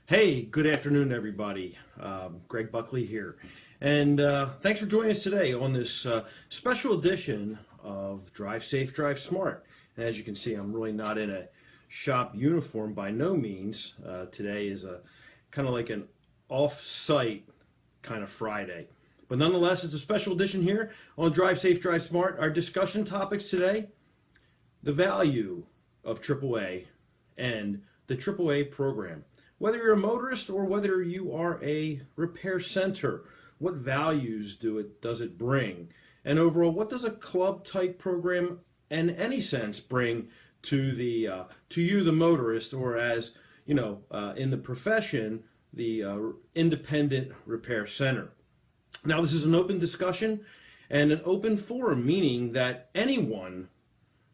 Hey, good afternoon, everybody. Greg Buckley here. And thanks for joining us today on this special edition of Drive Safe, Drive Smart. And as you can see, I'm really not in a shop uniform by no means. Today is a kind of like an off-site kind of Friday. But nonetheless, it's a special edition here on Drive Safe, Drive Smart. Our discussion topics today, the value of AAA and the AAA program. Whether you're a motorist or whether you are a repair center, what values does it bring? And overall, what does a club type program in any sense bring to you, the motorist, or as you know, in the profession, the independent repair center? Now, this is an open discussion and an open forum, meaning that anyone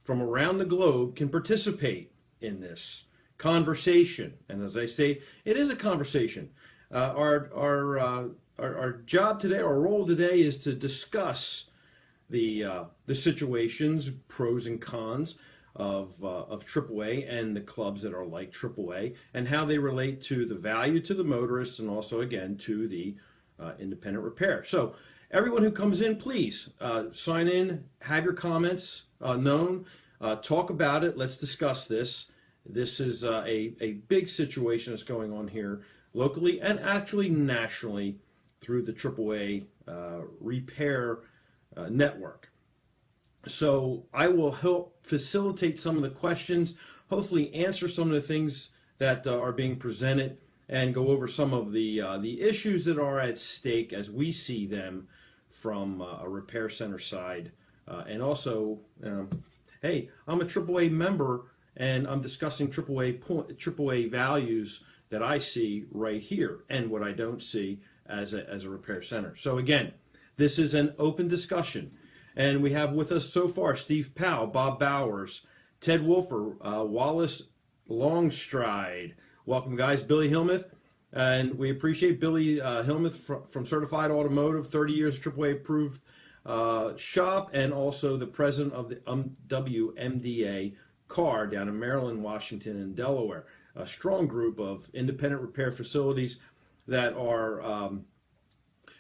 from around the globe can participate in this conversation. And as I say, it is a conversation. Our job today, our role today, is to discuss the situations, pros and cons of AAA and the clubs that are like AAA, and how they relate to the value to the motorists and also again to the independent repair. So everyone who comes in, please sign in, have your comments known, talk about it. Let's discuss this. This is a big situation that's going on here locally and actually nationally through the AAA repair network. So I will help facilitate some of the questions, hopefully answer some of the things that are being presented, and go over some of the issues that are at stake as we see them from a repair center side. And also, hey, I'm a AAA member, and I'm discussing AAA values that I see right here and what I don't see as a repair center. So again, this is an open discussion. And we have with us so far Steve Powell, Bob Bowers, Ted Wolfer, Wallace Longstride. Welcome, guys. Billy Hillmuth. And we appreciate Billy Hillmuth from Certified Automotive, 30 years AAA approved shop, and also the president of the WMDA CAR down in Maryland, Washington, and Delaware. A strong group of independent repair facilities that are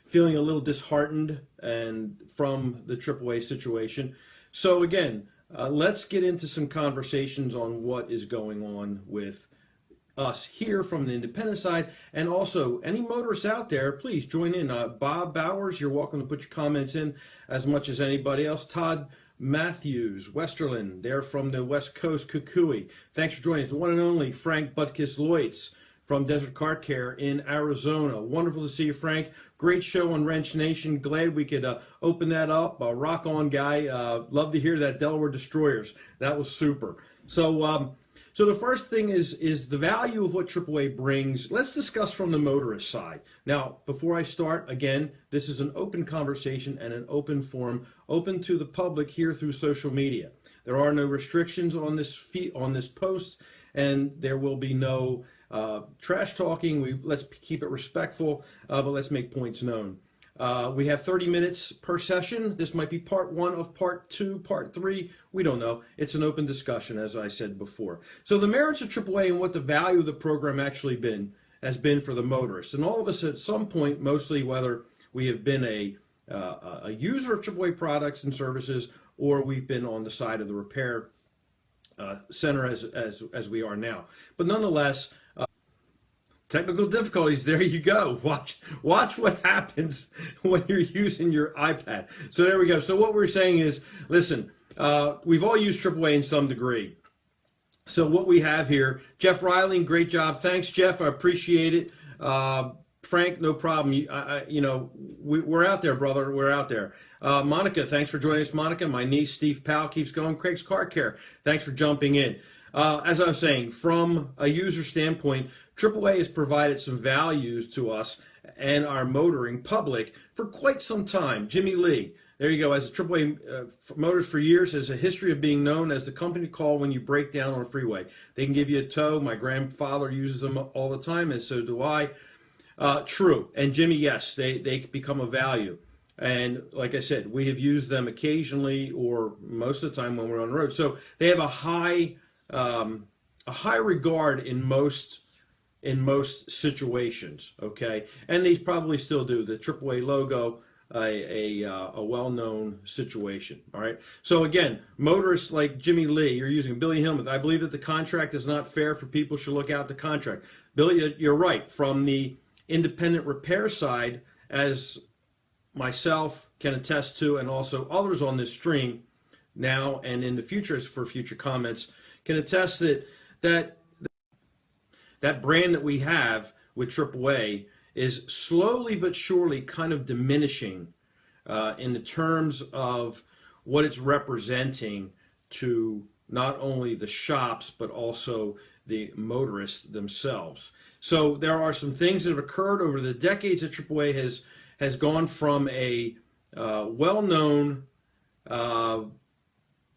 feeling a little disheartened and from the AAA situation. So again, let's get into some conversations on what is going on with us here from the independent side, and also any motorists out there, please join in. Bob Bowers, you're welcome to put your comments in as much as anybody else. Todd Matthews, Westerland, they're from the West Coast, Kukui. Thanks for joining us. The one and only Frank Butkus-Loitz from Desert Car Care in Arizona. Wonderful to see you, Frank. Great show on Wrench Nation. Glad we could open that up. Rock on, guy. Love to hear that Delaware Destroyers. That was super. So the first thing is the value of what AAA brings. Let's discuss from the motorist side. Now, before I start, again, this is an open conversation and an open forum, open to the public here through social media. There are no restrictions on this post, and there will be no trash talking. Let's keep it respectful, but let's make points known. We have 30 minutes per session. This might be part one of part two, part three. We don't know. It's an open discussion, as I said before. So the merits of AAA and what the value of the program actually has been for the motorists. And all of us at some point, mostly whether we have been a user of AAA products and services or we've been on the side of the repair center as we are now. But nonetheless, technical difficulties, there you go. Watch what happens when you're using your iPad. So there we go. So what we're saying is, listen, we've all used AAA in some degree. So what we have here, Jeff Riley, great job. Thanks, Jeff. I appreciate it. Frank, no problem. We're out there, brother. We're out there. Monica, thanks for joining us, Monica. My niece, Steve Powell, keeps going. Craig's Car Care, thanks for jumping in. As I was saying, from a user standpoint, AAA has provided some values to us and our motoring public for quite some time. Jimmy Lee, there you go. As a AAA Motors for years, has a history of being known as the company to call when you break down on a freeway. They can give you a tow. My grandfather uses them all the time, and so do I. True. And Jimmy, yes, they become a value. And like I said, we have used them occasionally or most of the time when we're on the road. So they have a high regard in most in most situations, okay? And they probably still do. The AAA logo, a well-known situation, all right? So again, motorists like Jimmy Lee, you're using Billy Hillman. I believe that the contract is not fair for people should look out the contract. Billy, you're right. From the independent repair side, as myself can attest to, and also others on this stream now and in the future for future comments, can attest that that brand that we have with AAA is slowly but surely kind of diminishing in the terms of what it's representing to not only the shops but also the motorists themselves. So there are some things that have occurred over the decades that AAA has gone from a well-known,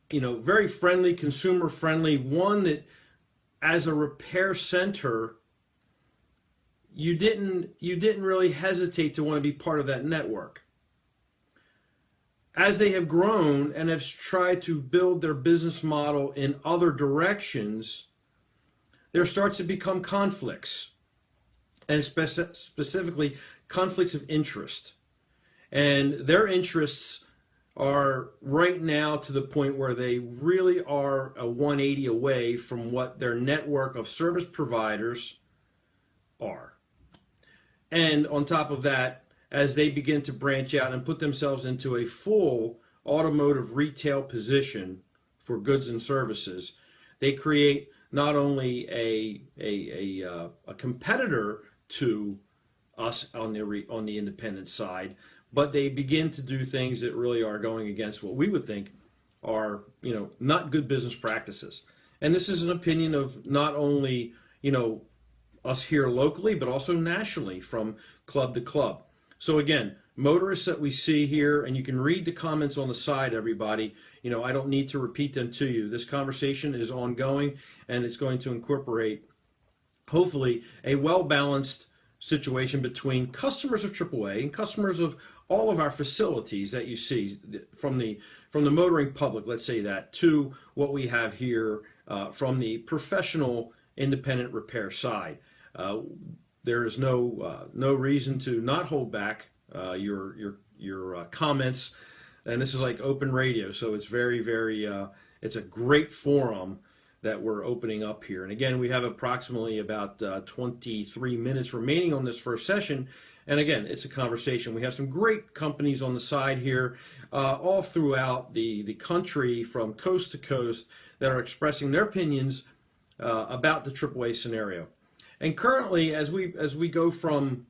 very friendly, consumer-friendly, one that as a repair center, you didn't really hesitate to want to be part of that network. As they have grown and have tried to build their business model in other directions, there starts to become conflicts, and specifically conflicts of interest. And their interests are right now to the point where they really are a 180 away from what their network of service providers are. And on top of that, as they begin to branch out and put themselves into a full automotive retail position for goods and services, they create not only a competitor to us on the independent side, but they begin to do things that really are going against what we would think are, not good business practices. And this is an opinion of not only, us here locally, but also nationally from club to club. So again, motorists that we see here, and you can read the comments on the side, everybody. I don't need to repeat them to you. This conversation is ongoing, and it's going to incorporate, hopefully, a well-balanced situation between customers of AAA and customers of all of our facilities that you see from the motoring public, let's say that, to what we have here from the professional independent repair side. There is no reason to not hold back your comments, and this is like open radio, so it's very, very it's a great forum that we're opening up here. And again, we have approximately about 23 minutes remaining on this first session. And again, it's a conversation. We have some great companies on the side here, all throughout the country, from coast to coast, that are expressing their opinions about the AAA scenario. And currently, as we go from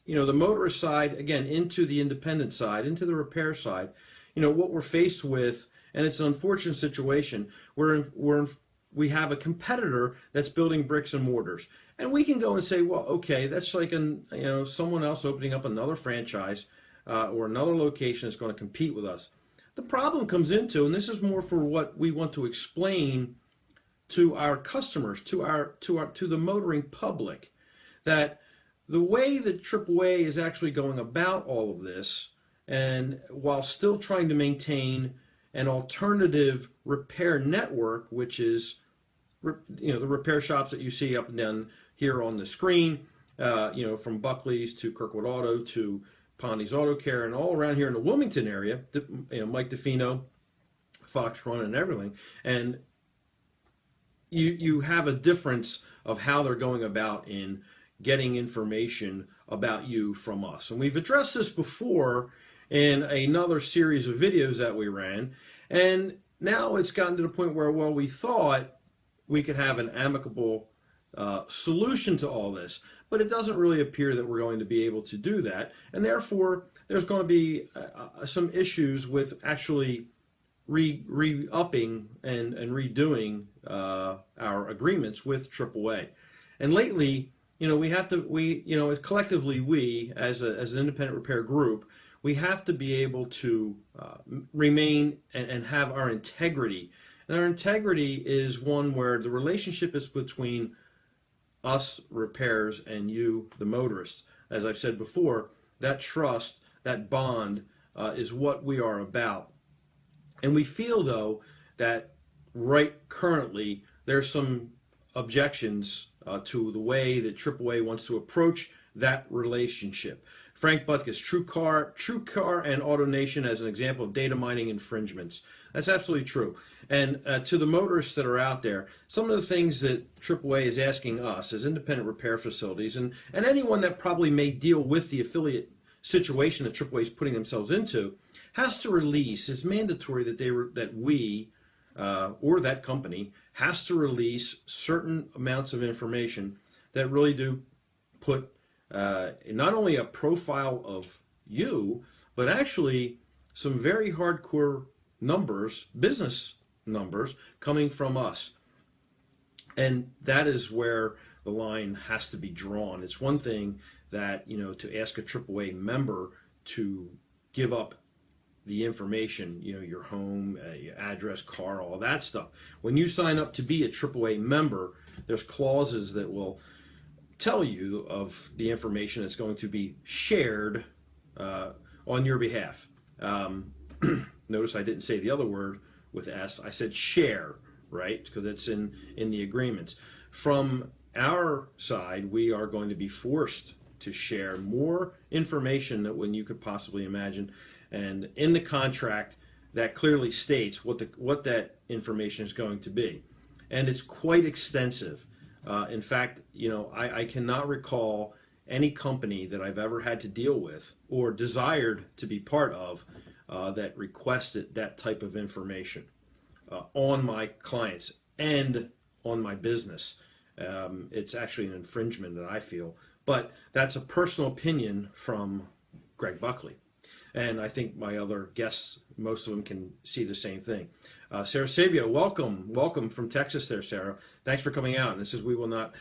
the motorist side again into the independent side, into the repair side, what we're faced with, and it's an unfortunate situation. We have a competitor that's building bricks and mortars, and we can go and say, well, okay, that's like someone else opening up another franchise or another location that's going to compete with us. The problem comes into, and this is more for what we want to explain to our customers, to the motoring public, that the way that AAA is actually going about all of this, and while still trying to maintain an alternative repair network, which is the repair shops that you see up and down here on the screen, from Buckley's to Kirkwood Auto to Pondy's Auto Care, and all around here in the Wilmington area, Mike DeFino, Fox Run, and everything. And you have a difference of how they're going about in getting information about you from us. And we've addressed this before in another series of videos that we ran. And now it's gotten to the point where, well, we thought we could have an amicable solution to all this, but it doesn't really appear that we're going to be able to do that. And therefore, there's going to be some issues with actually re-upping and redoing our agreements with AAA. And lately, collectively, we as an independent repair group, we have to be able to remain and have our integrity. And our integrity is one where the relationship is between us repairs and you, the motorists. As I've said before, that trust, that bond, is what we are about. And we feel, though, that right currently there's some objections to the way that AAA wants to approach that relationship. Frank Butkus, True Car and AutoNation as an example of data mining infringements. That's absolutely true. And to the motorists that are out there, some of the things that AAA is asking us as independent repair facilities and anyone that probably may deal with the affiliate situation that AAA is putting themselves into has to release, it's mandatory that we or that company has to release certain amounts of information that really do put not only a profile of you, but actually some very hardcore numbers, business numbers, coming from us. And that is where the line has to be drawn. It's one thing that, to ask a AAA member to give up the information, your home, your address, car, all that stuff. When you sign up to be a AAA member, there's clauses that will tell you of the information that's going to be shared on your behalf. Notice I didn't say the other word with S. I said share, right? Because it's in the agreements. From our side, we are going to be forced to share more information than you could possibly imagine. And in the contract, that clearly states what that information is going to be. And it's quite extensive. In fact, I cannot recall any company that I've ever had to deal with or desired to be part of that requested that type of information on my clients and on my business. It's actually an infringement that I feel. But that's a personal opinion from Greg Buckley. And I think my other guests, most of them can see the same thing. Sarah Savio, welcome from Texas there, Sarah. Thanks for coming out. And this is, we will not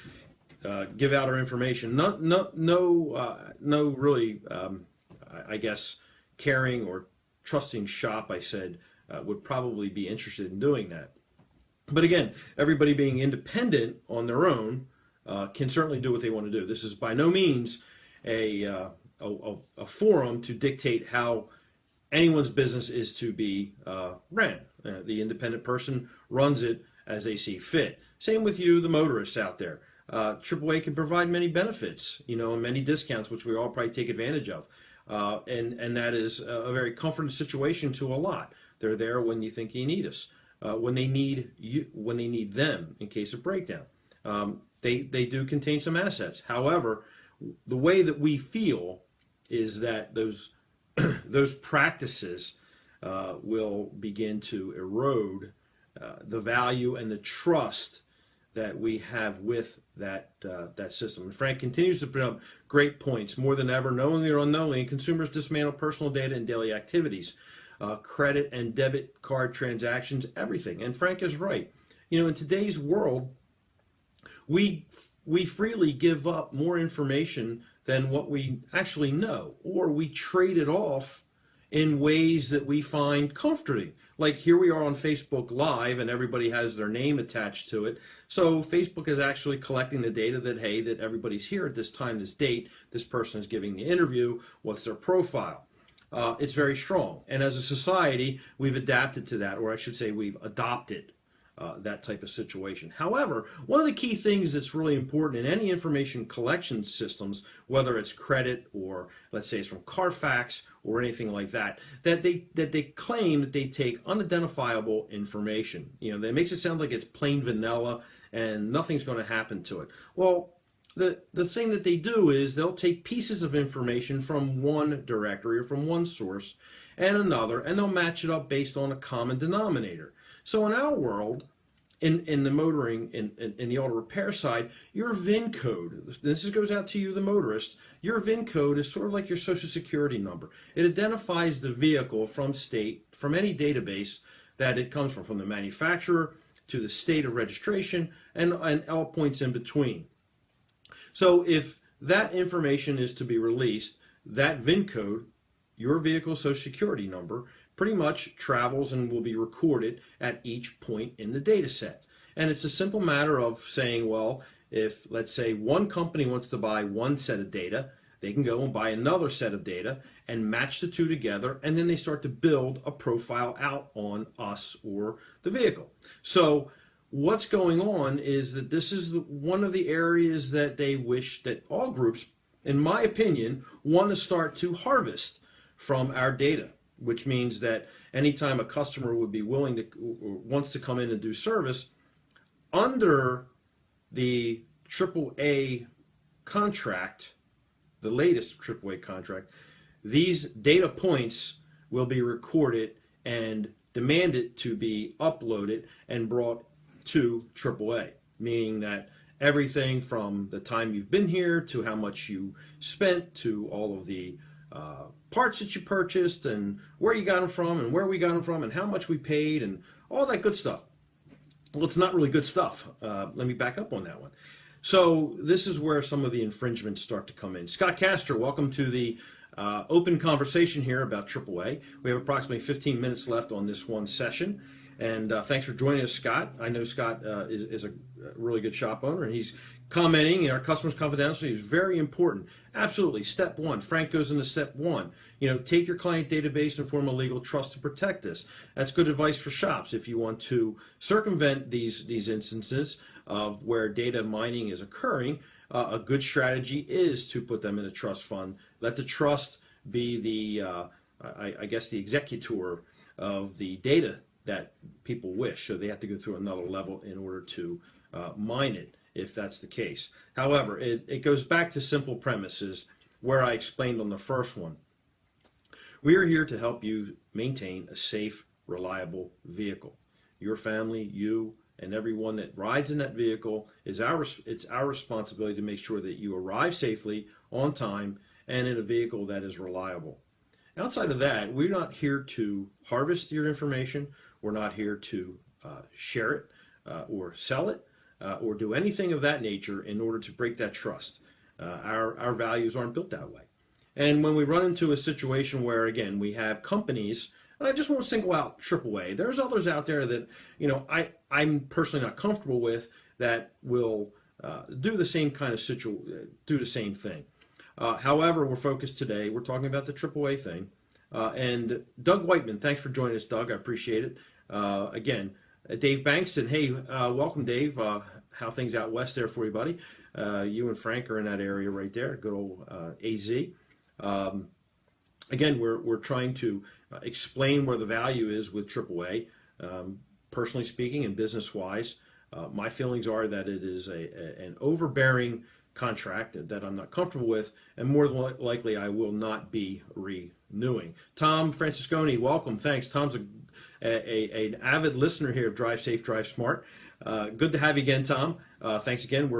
give out our information. No really, I guess, caring or trusting shop, I said, would probably be interested in doing that. But again, everybody being independent on their own can certainly do what they want to do. This is by no means a forum to dictate how anyone's business is to be ran. The independent person runs it as they see fit. Same with you, the motorists out there. AAA can provide many benefits, and many discounts, which we all probably take advantage of. And that is a very comforting situation to a lot. They're there when you think you need us, when they need you, when they need them in case of breakdown. They do contain some assets. However, the way that we feel is that those practices will begin to erode the value and the trust that we have with that system. And Frank continues to bring up great points. More than ever, knowingly or unknowingly, consumers dismantle personal data in daily activities, credit and debit card transactions, everything. And Frank is right. In today's world, we freely give up more information than what we actually know, or we trade it off in ways that we find comforting. Like here we are on Facebook Live and everybody has their name attached to it. So Facebook is actually collecting the data that, hey, that everybody's here at this time, this date, this person is giving the interview, what's their profile. It's very strong. And as a society, we've adapted to that, or I should say we've adopted that type of situation. However, one of the key things that's really important in any information collection systems, whether it's credit or let's say it's from Carfax or anything like that, that they claim that they take unidentifiable information. That makes it sound like it's plain vanilla and nothing's going to happen to it. Well, the thing that they do is they'll take pieces of information from one directory or from one source and another, and they'll match it up based on a common denominator. So in our world, in the motoring, in the auto repair side, your VIN code, this goes out to you, the motorist, your VIN code is sort of like your social security number. It identifies the vehicle from any database that it comes from the manufacturer to the state of registration and all points in between. So if that information is to be released, that VIN code, your vehicle social security number, pretty much travels and will be recorded at each point in the data set. And it's a simple matter of saying, well, if let's say one company wants to buy one set of data, they can go and buy another set of data and match the two together, and then they start to build a profile out on us or the vehicle. So what's going on is that this is one of the areas that they wish that all groups, in my opinion, want to start to harvest from our data, which means that anytime a customer would be willing to, or wants to come in and do service under the AAA contract, the latest AAA contract, these data points will be recorded and demanded to be uploaded and brought to AAA, meaning that everything from the time you've been here to how much you spent to all of the parts that you purchased and where you got them from and where we got them from and how much we paid and all that good stuff. Well, it's not really good stuff. Let me back up on that one. So this is where some of the infringements start to come in. Scott Castor, welcome to the open conversation here about AAA. We have approximately 15 minutes left on this one session. And thanks for joining us, Scott. I know Scott is a really good shop owner, and he's commenting, our customers' confidentiality is very important. Absolutely. Step one. Frank goes into step one. Take your client database and form a legal trust to protect this. That's good advice for shops if you want to circumvent these instances of where data mining is occurring. A good strategy is to put them in a trust fund. Let the trust be the, I guess, the executor of the data that people wish. So they have to go through another level in order to mine it, if that's the case. However, it goes back to simple premises where I explained on the first one. We are here to help you maintain a safe, reliable vehicle. Your family, you, and everyone that rides in that vehicle, it's our responsibility to make sure that you arrive safely, on time, and in a vehicle that is reliable. Outside of that, we're not here to harvest your information. We're not here to share it or sell it or do anything of that nature in order to break that trust. Our values aren't built that way. And when we run into a situation where, again, we have companies, and I just won't single out AAA. There's others out there that, I'm personally not comfortable with that will do the same kind of do the same thing. However, we're focused today. We're talking about the AAA thing. And Doug Whiteman, thanks for joining us, Doug. I appreciate it. Again, Dave Bankston, hey, welcome, Dave. How things out west there for you, buddy? You and Frank are in that area right there. Good old AZ. Again, we're trying to explain where the value is with AAA. Personally speaking and business-wise, my feelings are that it is an overbearing contract that I'm not comfortable with, and more than likely I will not be renewing. Tom Francisconi, welcome. Thanks. Tom's an avid listener here of Drive Safe, Drive Smart. Good to have you again, Tom. Thanks again.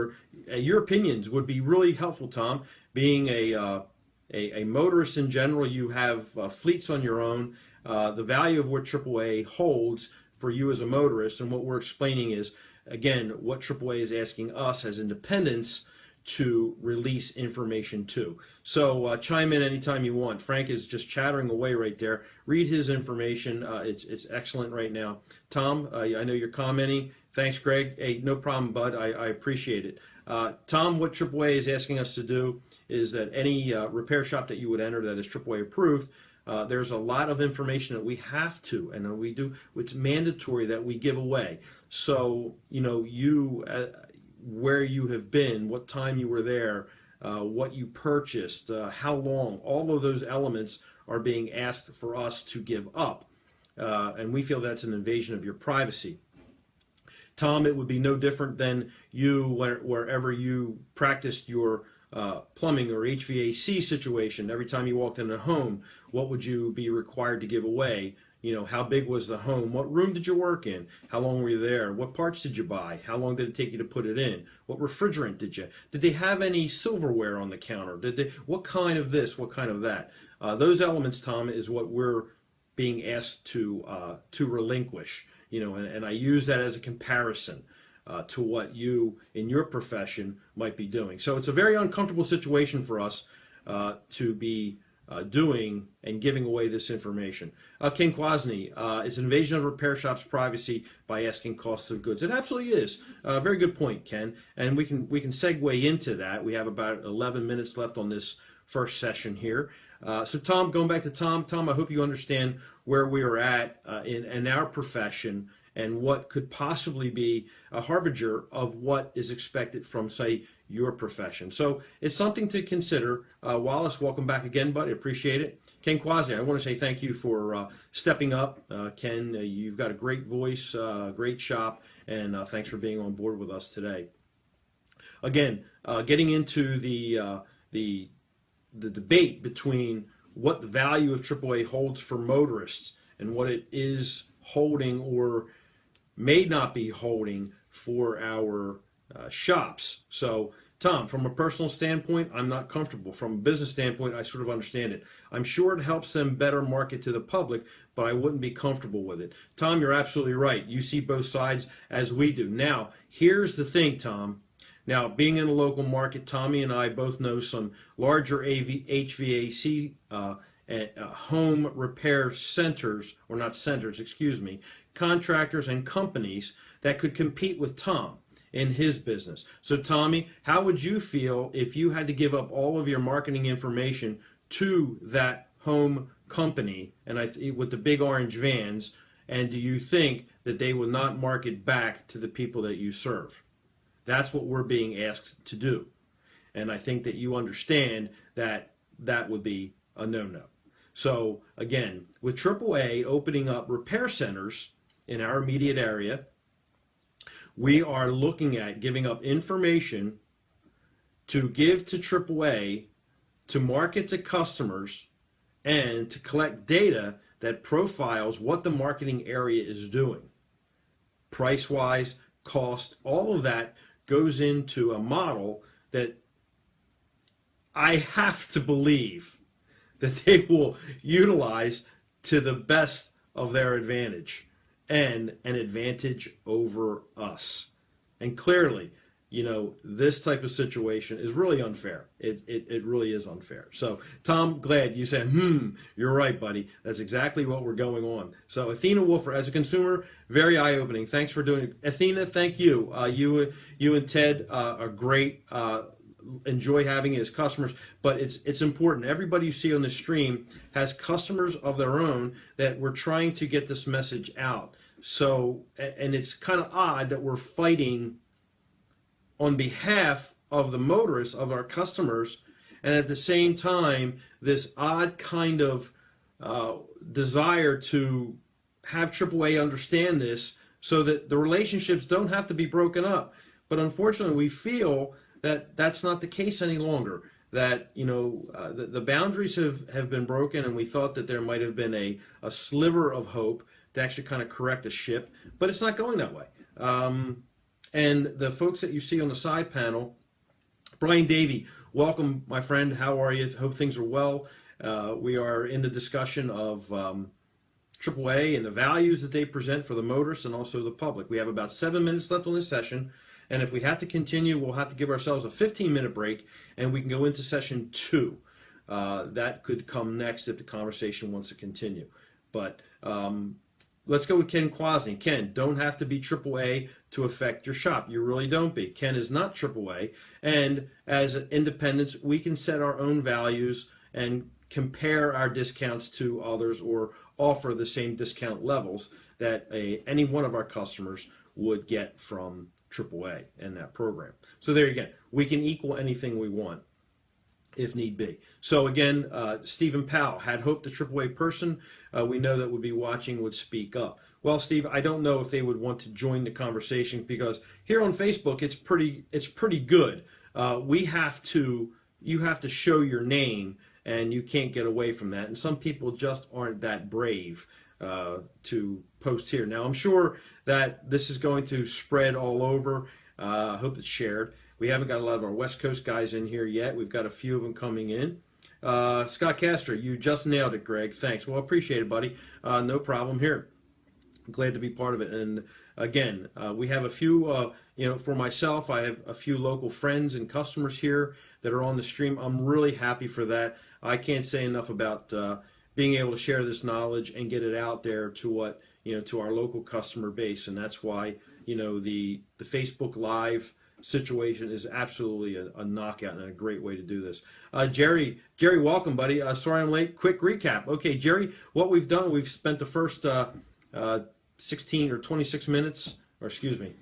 Your opinions would be really helpful, Tom. Being a motorist in general, you have fleets on your own. The value of what AAA holds for you as a motorist, and what we're explaining is, again, what AAA is asking us as independents to release information to. So chime in anytime you want. Frank is just chattering away right there. Read his information. It's excellent right now. Tom, I know you're commenting. Thanks, Greg. Hey, no problem, bud. I appreciate it. Tom, what AAA is asking us to do is that any repair shop that you would enter that is AAA approved, there's a lot of information that we have to, and we do. It's mandatory that we give away. So, where you have been, what time you were there, what you purchased, how long, all of those elements are being asked for us to give up. And we feel that's an invasion of your privacy. Tom, it would be no different than you, wherever you practiced your plumbing or HVAC situation. Every time you walked in a home, what would you be required to give away? How big was the home? What room did you work in? How long were you there? What parts did you buy? How long did it take you to put it in? What refrigerant did they have any silverware on the counter? What kind of this? What kind of that? Those elements, Tom, is what we're being asked to relinquish. And I use that as a comparison to what you in your profession might be doing. So it's a very uncomfortable situation for us to be doing and giving away this information. Ken Kwasny, it's an invasion of repair shop's privacy by asking costs of goods. It absolutely is. Very good point, Ken. And we can segue into that. We have about 11 minutes left on this first session here. So Tom, going back to Tom, I hope you understand where we are at in our profession and what could possibly be a harbinger of what is expected from, say, your profession. So it's something to consider. Wallace, welcome back again, buddy. Appreciate it. Ken Quasi, I want to say thank you for stepping up. Ken, you've got a great voice, great shop, and thanks for being on board with us today. Again, getting into the debate between what the value of AAA holds for motorists and what it is holding or may not be holding for our shops. So, Tom, from a personal standpoint, I'm not comfortable. From a business standpoint, I sort of understand it. I'm sure it helps them better market to the public, but I wouldn't be comfortable with it. Tom, you're absolutely right. You see both sides as we do. Now, here's the thing, Tom. Now, being in a local market, Tommy and I both know some larger HVAC home repair centers, or not centers, excuse me, contractors and companies that could compete with Tom in his business. So, Tommy, how would you feel if you had to give up all of your marketing information to that home company and with the big orange vans, and do you think that they would not market back to the people that you serve? That's what we're being asked to do. And I think that you understand that that would be a no-no. So, again, with AAA opening up repair centers in our immediate area, we are looking at giving up information to give to AAA to market to customers and to collect data that profiles what the marketing area is doing. Price-wise, cost, all of that goes into a model that I have to believe that they will utilize to the best of their advantage and an advantage over us. And clearly, you know, this type of situation is really unfair. It really is unfair. So, Tom, glad you said, you're right, buddy. That's exactly what we're going on. So, Athena Wolfer, as a consumer, very eye-opening. Thanks for doing it. Athena, thank you. You and Ted are great. Enjoy having you as customers, but it's important. Everybody you see on the stream has customers of their own that we're trying to get this message out. So, and it's kind of odd that we're fighting on behalf of the motorists, of our customers, and at the same time, this odd kind of desire to have AAA understand this so that the relationships don't have to be broken up. But unfortunately, we feel that that's not the case any longer. That, you know, the boundaries have been broken, and we thought that there might have been a sliver of hope to actually kind of correct a ship, but it's not going that way. And the folks that you see on the side panel, Brian Davey, welcome, my friend. How are you? Hope things are well. We are in the discussion of AAA and the values that they present for the motorists and also the public. We have about 7 minutes left on this session, and if we have to continue, we'll have to give ourselves a 15-minute break, and we can go into session 2. That could come next if the conversation wants to continue. But let's go with Ken Quasney. Ken, don't have to be AAA to affect your shop. You really don't be. Ken is not AAA, and as independents, we can set our own values and compare our discounts to others or offer the same discount levels that any one of our customers would get from AAA in that program. So there you go. We can equal anything we want if need be. So again, Stephen Powell had hoped the AAA person we know that would be watching would speak up. Well, Steve, I don't know if they would want to join the conversation because here on Facebook it's pretty good. You have to show your name, and you can't get away from that. And some people just aren't that brave to post here. Now, I'm sure that this is going to spread all over. I hope it's shared. We haven't got a lot of our West Coast guys in here yet. We've got a few of them coming in. Scott Castro, you just nailed it, Greg. Thanks. Well, appreciate it, buddy. No problem here. Glad to be part of it. And again, we have a few, for myself, I have a few local friends and customers here that are on the stream. I'm really happy for that. I can't say enough about being able to share this knowledge and get it out there to to our local customer base. And that's why, the Facebook Live situation is absolutely a knockout and a great way to do this. Jerry, welcome, buddy. Sorry I'm late. Quick recap. Okay, Jerry, what we've done, we've spent the first 16 or 26 minutes, or excuse me,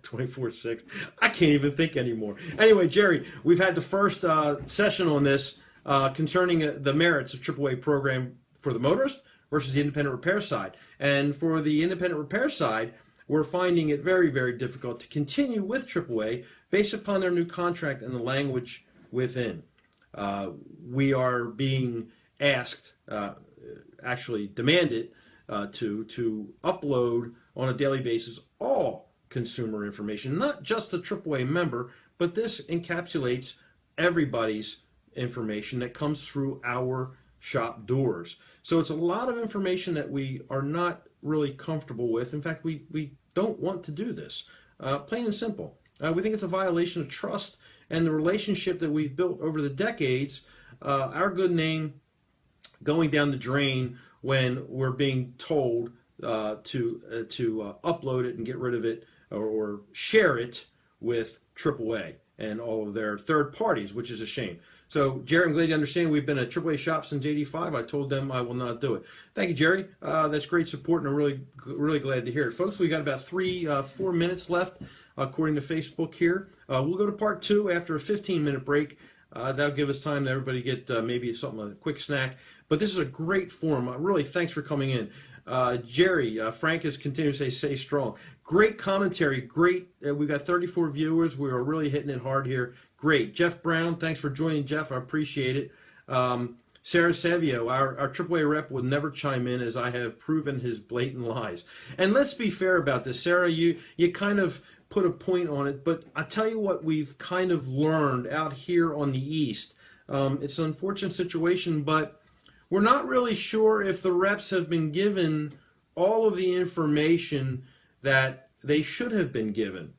24/6. I can't even think anymore. Anyway, Jerry, we've had the first session on this concerning the merits of AAA program for the motorist versus the independent repair side. And for the independent repair side, we're finding it very, very difficult to continue with AAA based upon their new contract and the language within. We are being asked, actually demanded, to upload on a daily basis all consumer information, not just the AAA member, but this encapsulates everybody's information that comes through our shop doors. So it's a lot of information that we are not really comfortable with. In fact, we don't want to do this. Plain and simple. We think it's a violation of trust and the relationship that we've built over the decades, our good name going down the drain when we're being told to upload it and get rid of it or share it with AAA and all of their third parties, which is a shame. So, Jerry, I'm glad you understand. We've been a AAA shop since '85. I told them I will not do it. Thank you, Jerry. That's great support, and I'm really glad to hear it. Folks, we got about 4 minutes left, according to Facebook here. We'll go to part 2 after a 15-minute break. That'll give us time to everybody get maybe something, a quick snack. But this is a great forum. Really, thanks for coming in. Jerry, Frank is continuing to say, stay strong. Great commentary. Great. We've got 34 viewers. We are really hitting it hard here. Great. Jeff Brown, thanks for joining, Jeff. I appreciate it. Sarah Savio, our AAA rep, will never chime in as I have proven his blatant lies. And let's be fair about this. Sarah, you kind of put a point on it, but I tell you what we've kind of learned out here on the East. It's an unfortunate situation, but we're not really sure if the reps have been given all of the information that they should have been given.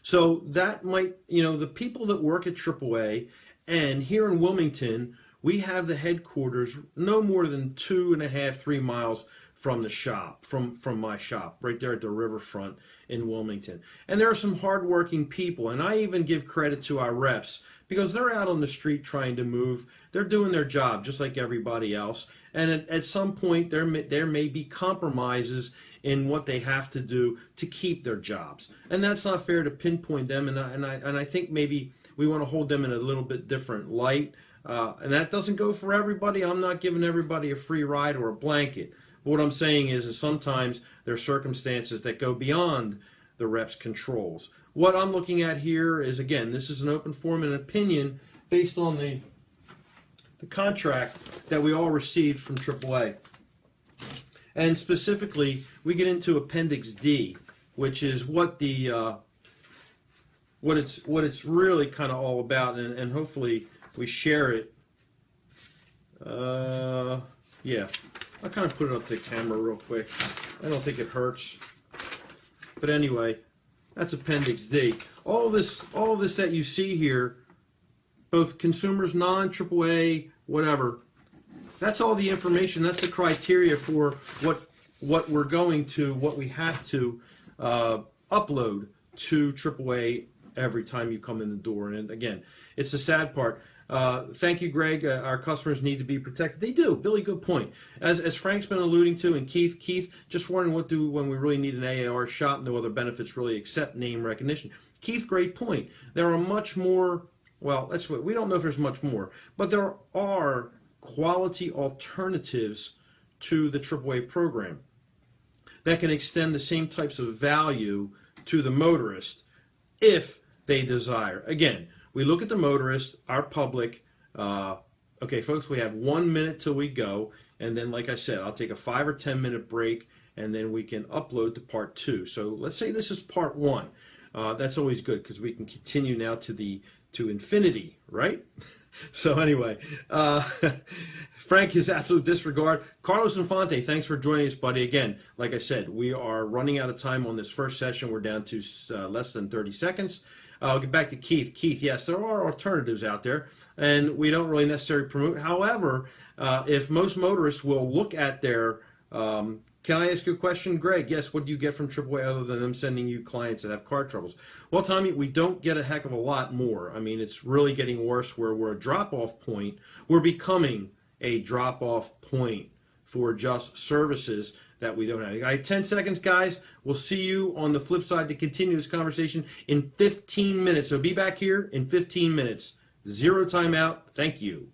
So that might, the people that work at AAA, and here in Wilmington, we have the headquarters no more than 2.5, 3 miles from the shop, from my shop, right there at the riverfront in Wilmington. And there are some hardworking people, and I even give credit to our reps because they're out on the street trying to move. They're doing their job just like everybody else. And at some point, there may be compromises in what they have to do to keep their jobs. And that's not fair to pinpoint them, and I think maybe we want to hold them in a little bit different light. And that doesn't go for everybody. I'm not giving everybody a free ride or a blanket. But what I'm saying is sometimes there are circumstances that go beyond the rep's controls. What I'm looking at here is, again, this is an open forum and opinion based on the contract that we all received from AAA. And specifically, we get into Appendix D, which is what the what it's really kind of all about, and hopefully we share it. Yeah, I'll kind of put it up to the camera real quick. I don't think it hurts. But anyway, that's Appendix D. All this that you see here, both consumers, non-AAA, whatever, that's all the information. That's the criteria for what we're going to, what we have to upload to AAA every time you come in the door. And again, it's the sad part. Thank you, Greg. Our customers need to be protected. They do. Billy, good point. As Frank's been alluding to, and Keith, just wondering what do when we really need an AAR shop, no other benefits really except name recognition. Keith, great point. There are much more, well, that's what, we don't know if there's much more, but there are quality alternatives to the AAA program that can extend the same types of value to the motorist if they desire. Again, we look at the motorist, our public. Okay, folks, we have 1 minute till we go, and then, like I said, I'll take a 5 or 10 minute break, and then we can upload to part 2. So let's say this is part 1. That's always good because we can continue now to infinity, right? So anyway, Frank, his absolute disregard. Carlos Infante, thanks for joining us, buddy. Again, like I said, we are running out of time on this first session. We're down to less than 30 seconds. I'll get back to Keith. Keith, yes, there are alternatives out there, and we don't really necessarily promote. However, if most motorists will look at their, can I ask you a question, Greg? Yes, what do you get from AAA other than them sending you clients that have car troubles? Well, Tommy, we don't get a heck of a lot more. I mean, it's really getting worse where we're a drop-off point. We're becoming a drop-off point for just services that we don't have. I have 10 seconds, guys. We'll see you on the flip side to continue this conversation in 15 minutes. So be back here in 15 minutes. Zero timeout. Thank you.